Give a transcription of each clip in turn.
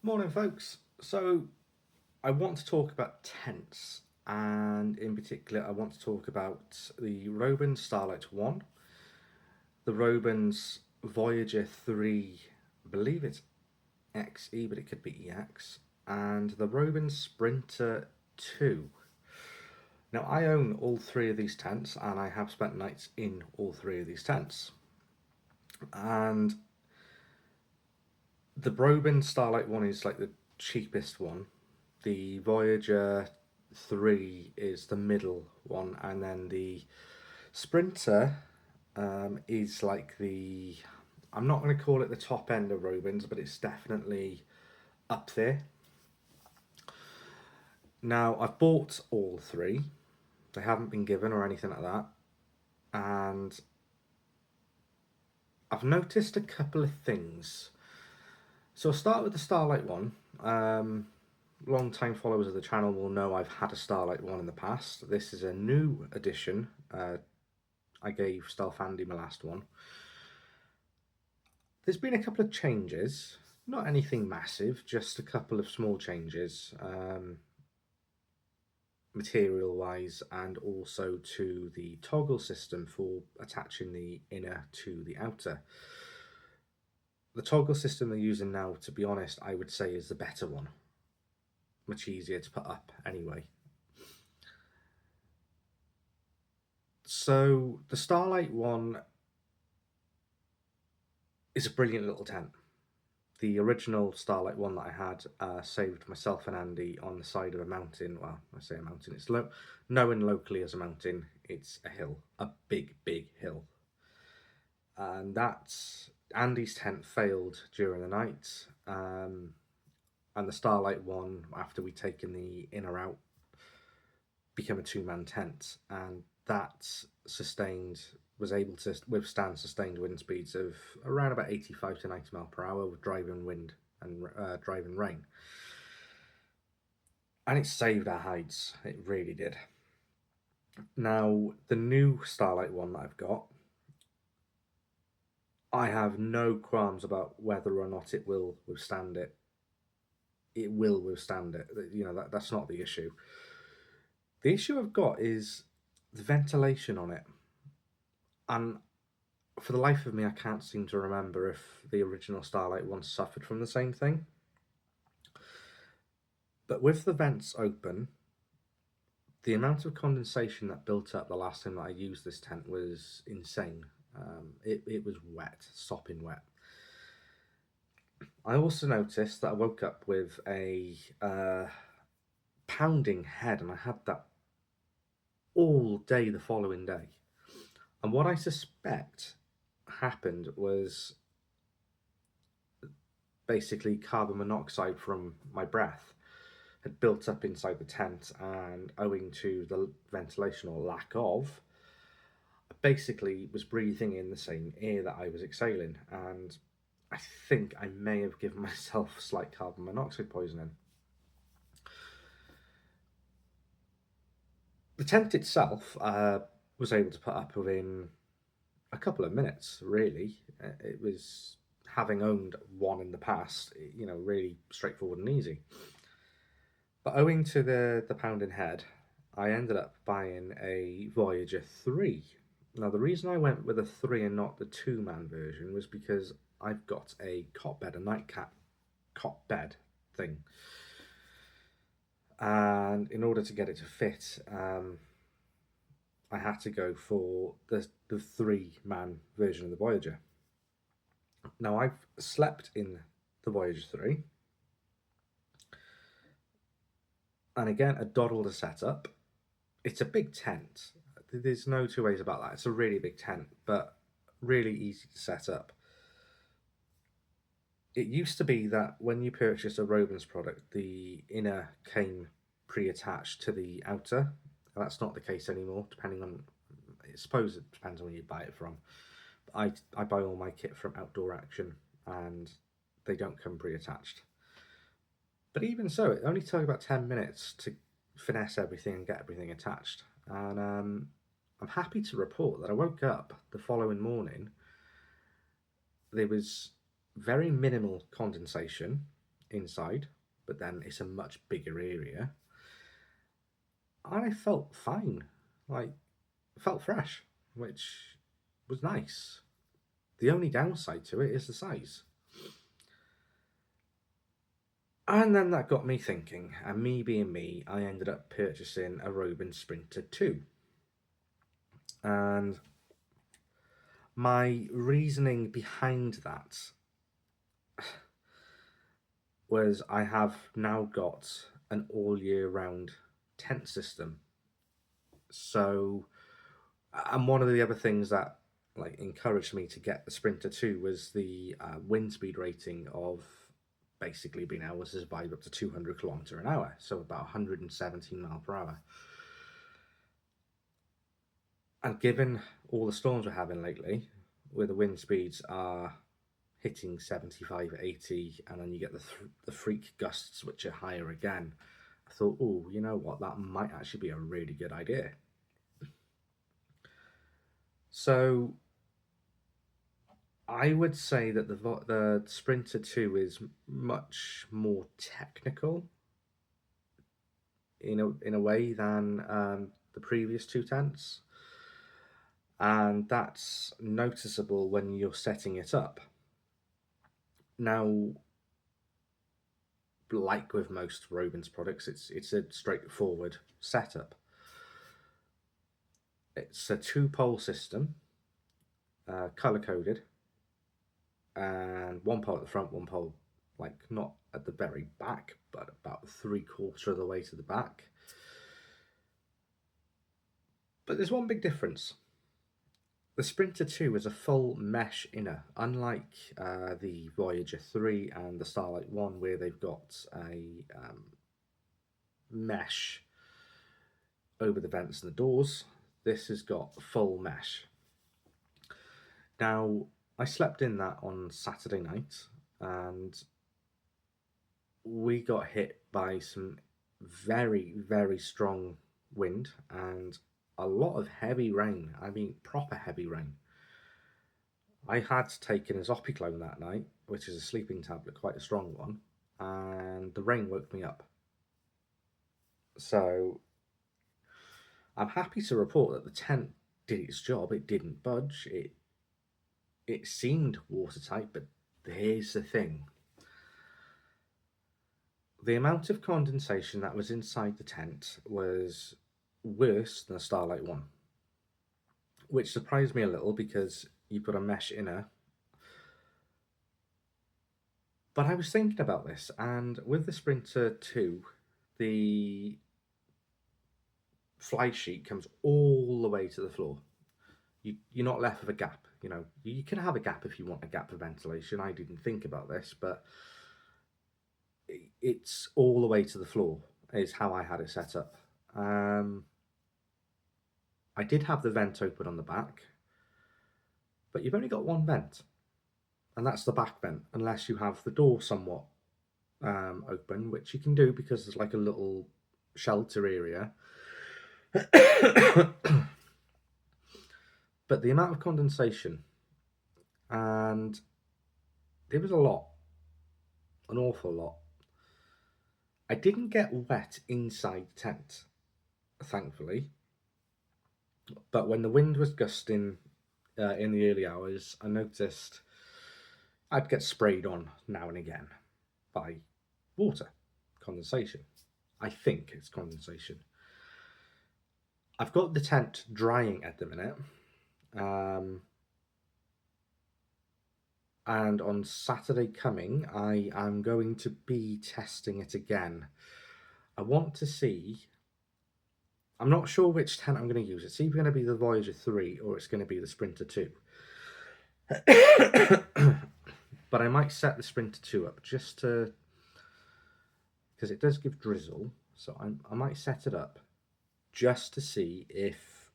Morning, folks. So, I want to talk about tents, and in particular, I want to talk about the Roban Starlight 1, the Roban's Voyager 3, I believe it's XE, but it could be EX, and the Roban Sprinter 2. Now, I own all three of these tents, and I have spent nights in all three of these tents. And the Roban Starlight 1 is like the cheapest one. The Voyager 3 is the middle one, and then the Sprinter is like the. I'm not going to call it the top end of Robins, but it's definitely up there. Now, I've bought all three, they haven't been given or anything like that, and I've noticed a couple of things. So I'll start with the Starlight one. Long time followers of the channel will know I've had a Starlight one in the past. This is a new addition. I gave Stealth Andy my last one. There's been a couple of changes, not anything massive, just a couple of small changes, material wise, and also to the toggle system for attaching the inner to the outer. The toggle system they're using now, to be honest, I would say is the better one. Much easier to put up anyway. So the Starlight one is a brilliant little tent. The original Starlight one that I had saved myself and Andy on the side of a mountain. Well, I say a mountain, it's known locally as a mountain. It's a hill, a big, big hill. And that's Andy's tent failed during the night. And the Starlight one, after we'd taken the inner out, became a two-man tent. And that was able to withstand sustained wind speeds of around about 85 to 90 mile per hour with driving wind and driving rain. And it saved our hides. It really did. Now, the new Starlight one that I've got, I have no qualms about whether or not it will withstand it. It will withstand it. You know, that's not the issue. The issue I've got is the ventilation on it. And for the life of me, I can't seem to remember if the original Starlight one suffered from the same thing. But with the vents open, the amount of condensation that built up the last time that I used this tent was insane. It was wet, sopping wet. I also noticed that I woke up with a pounding head, and I had that all day the following day. And what I suspect happened was basically carbon monoxide from my breath had built up inside the tent, and owing to the ventilation or lack of, I basically was breathing in the same air that I was exhaling, and I think I may have given myself slight carbon monoxide poisoning. The tent itself was able to put up within a couple of minutes, really. It was, having owned one in the past, you know, really straightforward and easy. But owing to the pounding head, I ended up buying a Voyager 3. Now, the reason I went with a 3 and not the two-man version was because I've got a cot bed, a nightcap cot bed thing. And in order to get it to fit, I had to go for the three-man version of the Voyager. Now, I've slept in the Voyager 3. And again, a doddle to set up. It's a big tent. There's no two ways about that. It's a really big tent, but really easy to set up. It used to be that when you purchased a Robins product, the inner came pre-attached to the outer. That's not the case anymore, depending on, I suppose it depends on where you buy it from. I buy all my kit from Outdoor Action, and they don't come pre-attached. But even so, it only took about 10 minutes to finesse everything and get everything attached. And I'm happy to report that I woke up the following morning. There was very minimal condensation. inside, but then it's a much bigger area. And I felt fine, like felt fresh, which was nice. The only downside to it is the size. And then that got me thinking, and me being me, I ended up purchasing a Roben Sprinter 2. And my reasoning behind that was I have now got an all year round tent system. So, and one of the other things that like encouraged me to get the Sprinter 2 was the wind speed rating of basically being able to survive up to 200 kilometer an hour, so about 117 mile per hour. And given all the storms we're having lately, where the wind speeds are hitting 75, 80, and then you get the freak gusts, which are higher again, I thought, oh, you know what, that might actually be a really good idea. So I would say that the Sprinter 2 is much more technical in a way than the previous two tents, and that's noticeable when you're setting it up. Now, like with most Roben's products, it's a straightforward setup. It's a 2-pole system, color coded, and 1 pole at the front, 1 pole like not at the very back, but about 3/4 of the way to the back. But there's one big difference. The Sprinter 2 is a full mesh inner, unlike the Voyager 3 and the Starlight 1, where they've got a mesh over the vents and the doors. This has got full mesh. Now, I slept in that on Saturday night, and we got hit by some very, very strong wind and a lot of heavy rain. I mean, proper heavy rain. I had taken a Zopiclone that night, which is a sleeping tablet, quite a strong one, and the rain woke me up. So I'm happy to report that the tent did its job. It didn't budge. It seemed watertight, but here's the thing. The amount of condensation that was inside the tent was worse than the Starlight 1, which surprised me a little because you've got a mesh inner. But I was thinking about this, and with the Sprinter 2, the fly sheet comes all the way to the floor. You're not left with a gap. You know, you can have a gap if you want a gap for ventilation. I didn't think about this, but it's all the way to the floor is how I had it set up. I did have the vent open on the back, but you've only got one vent, and that's the back vent, unless you have the door somewhat open, which you can do because there's like a little shelter area. But the amount of condensation, and there was a lot, an awful lot. I didn't get wet inside the tent, thankfully. But when the wind was gusting in the early hours, I noticed I'd get sprayed on now and again by water, condensation. I think it's condensation. I've got the tent drying at the minute. And on Saturday coming, I am going to be testing it again. I want to see. I'm not sure which tent I'm going to use. It's either going to be the Voyager 3 or it's going to be the Sprinter 2. But I might set the Sprinter 2 up just to, because it does give drizzle, so I might set it up just to see if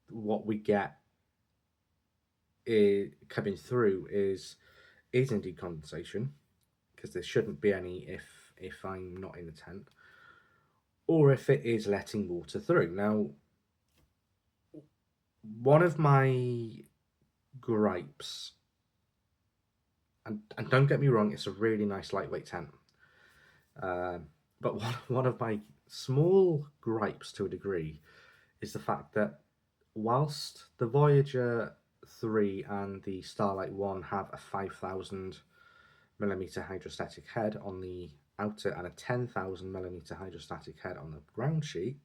what we get coming through is indeed condensation, because there shouldn't be any if I'm not in the tent, or if it is letting water through. Now, one of my gripes And don't get me wrong, it's a really nice lightweight tent. But one of my small gripes to a degree is the fact that whilst the Voyager 3 and the Starlight 1 have a 5,000mm hydrostatic head on the outer and a 10,000mm hydrostatic head on the ground sheet,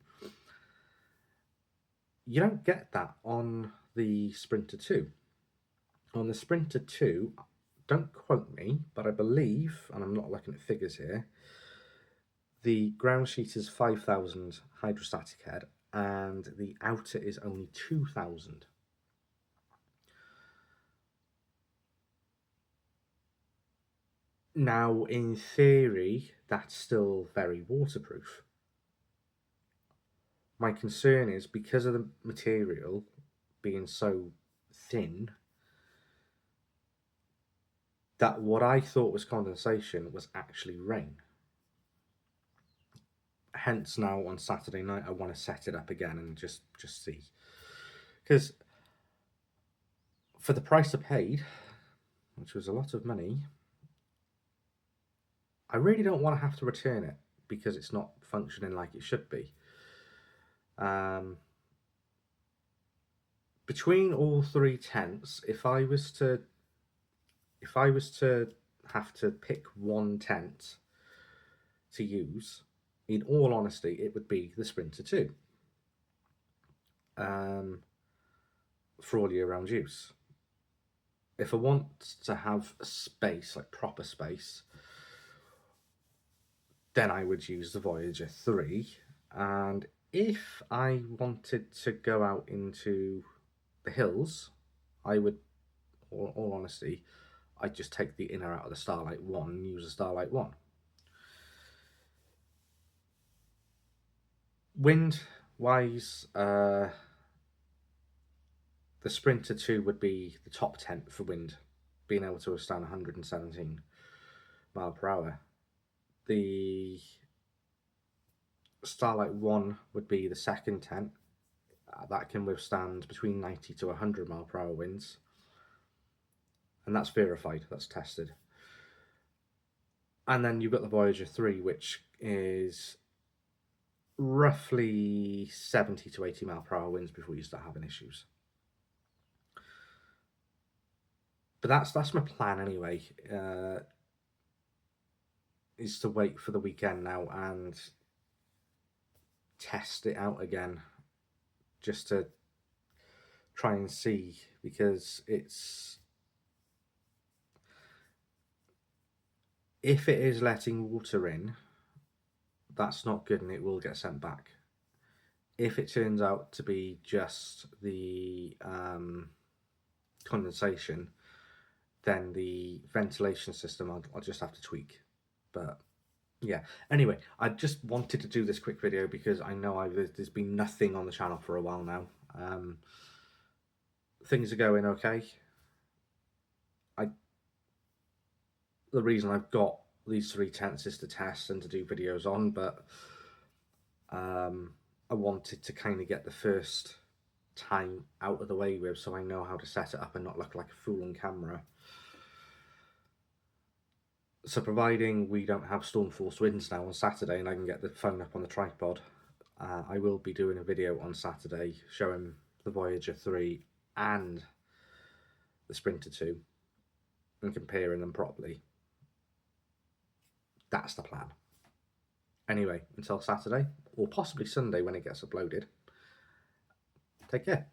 you don't get that on the Sprinter 2. On the Sprinter 2, don't quote me, but I believe, and I'm not looking at figures here, the ground sheet is 5,000 hydrostatic head and the outer is only 2,000. Now, in theory, that's still very waterproof. My concern is because of the material being so thin that what I thought was condensation was actually rain. Hence, now on Saturday night, I want to set it up again and just see. Because for the price I paid, which was a lot of money, I really don't want to have to return it because it's not functioning like it should be. Between all three tents, if I was to have to pick one tent to use, in all honesty, it would be the Sprinter 2 for all year round use. If I want to have space, like proper space, then I would use the Voyager 3. And if I wanted to go out into the hills, I would, in all honesty, I'd just take the inner out of the Starlight 1 and use the Starlight 1. Wind-wise, the Sprinter 2 would be the top tent for wind, being able to withstand 117 mile per hour. The Starlight 1 would be the second tent. That can withstand between 90 to 100 mile per hour winds. And that's verified, that's tested. And then you've got the Voyager 3, which is roughly 70 to 80 mile per hour winds before you start having issues. But that's my plan anyway, is to wait for the weekend now and test it out again, just to try and see, because if it is letting water in, that's not good and it will get sent back. If it turns out to be just the condensation, then the ventilation system I'll just have to tweak. But yeah, anyway, I just wanted to do this quick video because I know there's been nothing on the channel for a while now. Things are going okay. The reason I've got these three tents is to test and to do videos on, but I wanted to kind of get the first time out of the way with, so I know how to set it up and not look like a fool on camera. So providing we don't have storm force winds now on Saturday and I can get the phone up on the tripod, I will be doing a video on Saturday showing the Voyager 3 and the Sprinter 2 and comparing them properly. That's the plan. Anyway, until Saturday, or possibly Sunday when it gets uploaded, take care.